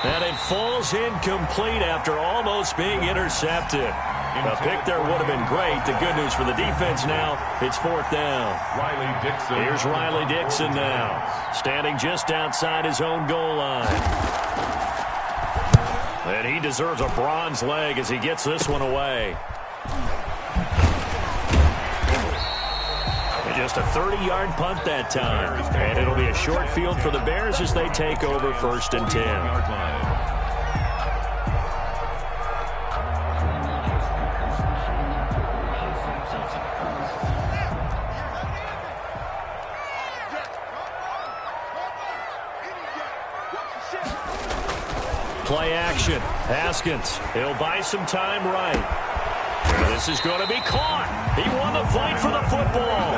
I: And it falls incomplete after almost being intercepted. A pick there would have been great. The good news for the defense now, it's 4th down.
J: Riley Dixon.
I: Here's Riley Dixon now, standing just outside his own goal line. And he deserves a bronze leg as he gets this one away. Just a 30-yard punt that time. And it'll be a short field for the Bears as they take over 1st and 10. Play action. Haskins. He'll buy some time right. This is going to be caught. He won the fight for the football.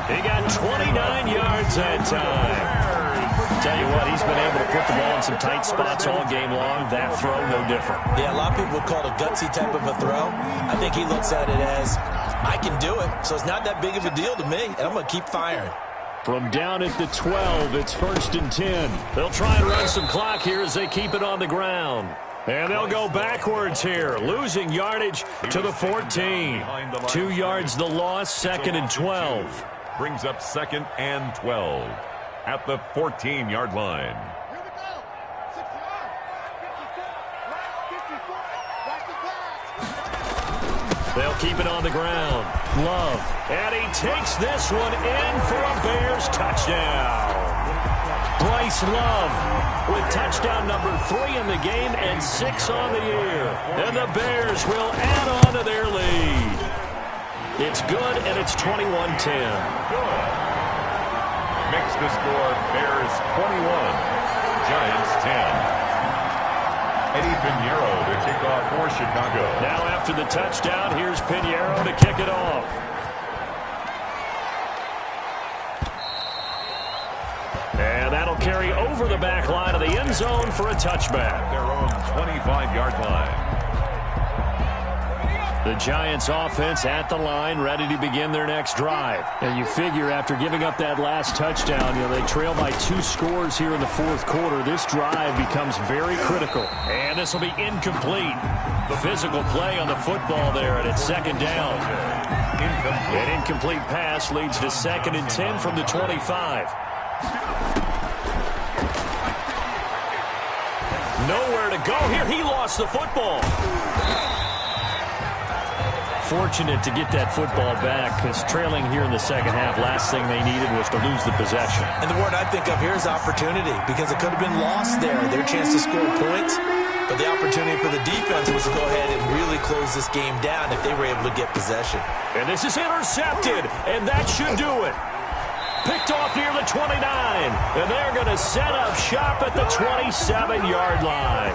I: He got 29 yards that time. Tell you what, he's been able to put the ball in some tight spots all game long. That throw, no different.
K: Yeah, a lot of people would call it a gutsy type of a throw. I think he looks at it as, I can do it, so it's not that big of a deal to me, and I'm going to keep firing.
I: From down at the 12, it's 1st and 10. They'll try and run some clock here as they keep it on the ground. And they'll go backwards here, losing yardage to the 14. 2 yards the loss, 2nd and 12.
J: Brings up 2nd and 12 at the 14-yard line.
I: They'll keep it on the ground. Love. And he takes this one in for a Bears touchdown. Bryce Love with touchdown number 3 in the game and 6 on the year. And the Bears will add on to their lead. It's good, and it's 21-10.
J: Good. Makes the score Bears 21, Giants 10. Eddie Pinheiro to kick off for Chicago.
I: Now after the touchdown, here's Pinheiro to kick it off. And that'll carry over the back line of the end zone for a touchback.
J: Their own 25-yard line.
I: The Giants offense at the line, ready to begin their next drive. And you figure after giving up that last touchdown, they trail by 2 scores here in the 4th quarter. This drive becomes very critical. And this will be incomplete. The physical play on the football there, and it's 2nd down. An incomplete pass leads to 2nd and 10 from the 25. Nowhere to go here. He lost the football. Fortunate to get that football back because trailing here in the 2nd half, last thing they needed was to lose the possession.
K: And the word I think of here is opportunity because it could have been lost there, their chance to score points. But the opportunity for the defense was to go ahead and really close this game down if they were able to get possession.
I: And this is intercepted, and that should do it. Picked off near the 29, and they're going to set up shop at the 27-yard line.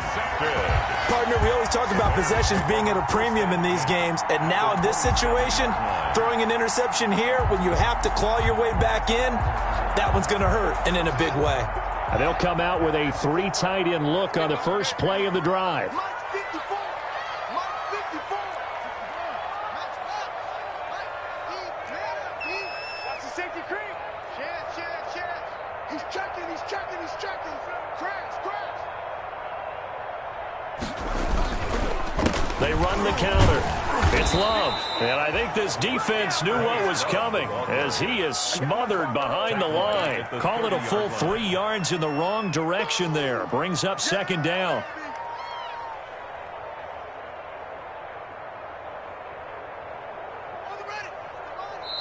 K: Partner, we always talk about possessions being at a premium in these games, and now in this situation, throwing an interception here when you have to claw your way back in, that one's going to hurt, and in a big way.
I: And they'll come out with a 3 tight end look on the first play of the drive. They run the counter. It's Love. And I think this defense knew what was coming as he is smothered behind the line. Call it a full 3 yards in the wrong direction there. Brings up 2nd down.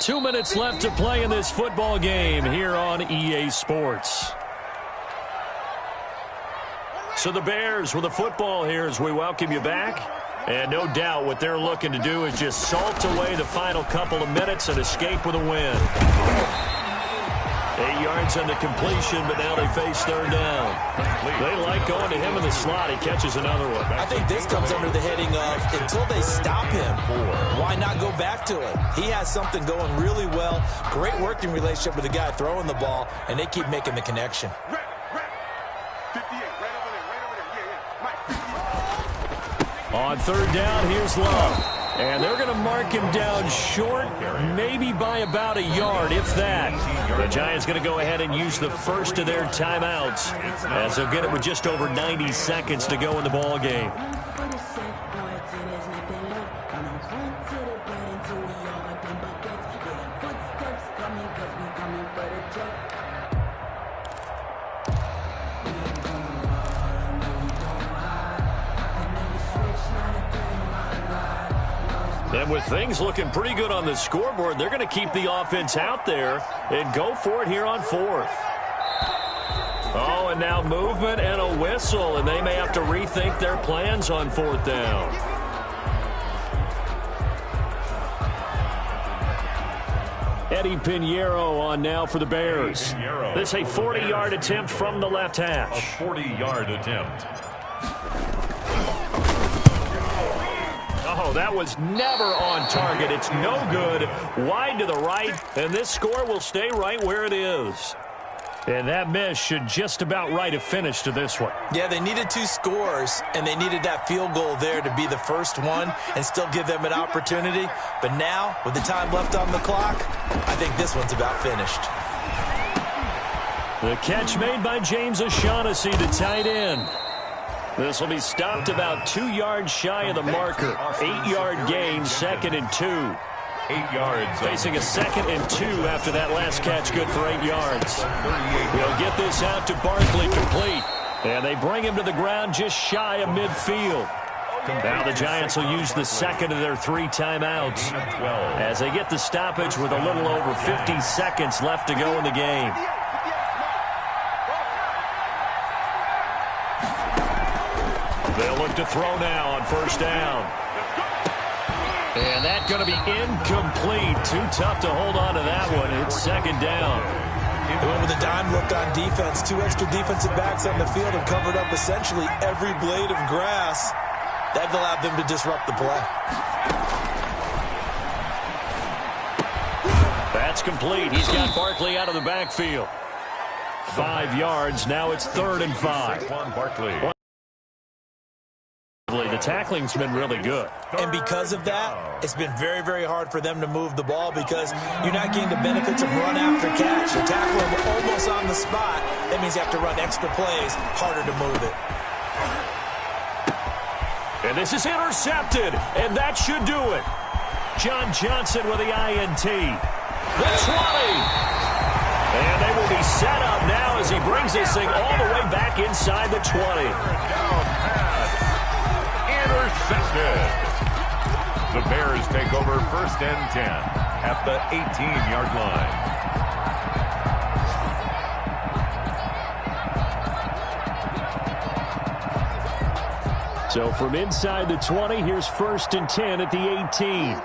I: Two minutes left to play in this football game here on EA Sports. So the Bears with the football here as we welcome you back. And no doubt what they're looking to do is just salt away the final couple of minutes and escape with a win. 8 yards on the completion, but now they face 3rd down. They like going to him in the slot. He catches another one.
K: I think this comes under the heading of until they stop him, why not go back to it? He has something going really well. Great working relationship with the guy throwing the ball, and they keep making the connection.
I: On 3rd down, here's Love. And they're going to mark him down short, maybe by about a yard, if that. The Giants going to go ahead and use the first of their timeouts as they'll get it with just over 90 seconds to go in the ball game. And with things looking pretty good on the scoreboard, they're going to keep the offense out there and go for it here on 4th. Oh, and now movement and a whistle, and they may have to rethink their plans on 4th down. Eddie Pinheiro on now for the Bears. This is a 40-yard attempt from the left hash.
J: A 40-yard attempt.
I: Oh, that was never on target. It's no good. Wide to the right, and this score will stay right where it is. And that miss should just about right a finish to this one.
K: Yeah, they needed 2 scores, and they needed that field goal there to be the first one and still give them an opportunity. But now, with the time left on the clock, I think this one's about finished.
I: The catch made by James O'Shaughnessy to tight end. This will be stopped about 2 yards shy of the marker. 8-yard gain, 2nd and 2.
J: 8 yards.
I: Facing a 2nd and 2 after that last catch, good for 8 yards. He'll get this out to Barkley, complete. And they bring him to the ground just shy of midfield. Now the Giants will use the 2nd of their 3 timeouts as they get the stoppage with a little over 50 seconds left to go in the game. They'll look to throw now on 1st down. And that's going to be incomplete. Too tough to hold on to that one. It's 2nd down.
K: They went with a dime look on defense. 2 extra defensive backs on the field and covered up essentially every blade of grass. That allowed them to disrupt the play.
I: That's complete. He's got Barkley out of the backfield. 5 yards. Now it's 3rd and 5.
J: Barkley.
I: The tackling's been really good.
K: And because of that, it's been very, very hard for them to move the ball because you're not getting the benefits of run after catch. You tackle them almost on the spot. That means you have to run extra plays, harder to move it.
I: And this is intercepted, and that should do it. John Johnson with the INT. The 20. And they will be set up now as he brings this thing all the way back inside the 20.
J: Intercepted. The Bears take over 1st and 10 at the 18-yard line.
I: So from inside the 20, here's 1st and 10 at the 18.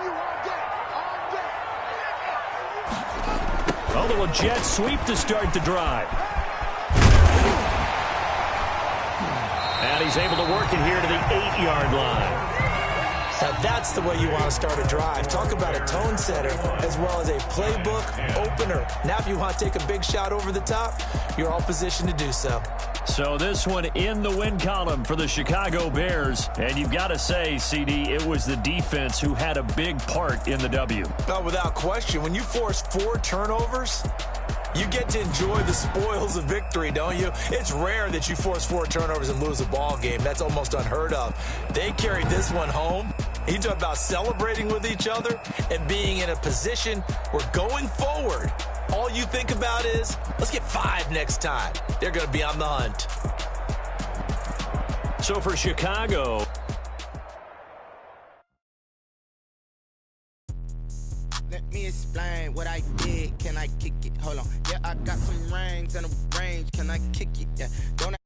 I: Oh, the jet sweep to start the drive. And he's able to work it here to the 8-yard line.
K: Now that's the way you want to start a drive. Talk about a tone setter as well as a playbook opener. Now if you want to take a big shot over the top, you're all positioned to do so.
I: So this one in the win column for the Chicago Bears. And you've got to say, CD, it was the defense who had a big part in the W.
K: No, without question. When you force 4 turnovers, you get to enjoy the spoils of victory, don't you? It's rare that you force 4 turnovers and lose a ball game. That's almost unheard of. They carried this one home. You talk about celebrating with each other and being in a position where going forward, all you think about is, let's get 5 next time. They're going to be on the hunt.
I: So for Chicago,
D: let me explain what I did. Can I kick it? Hold on. Yeah, I got some rings and a range. Can I kick it? Yeah. Don't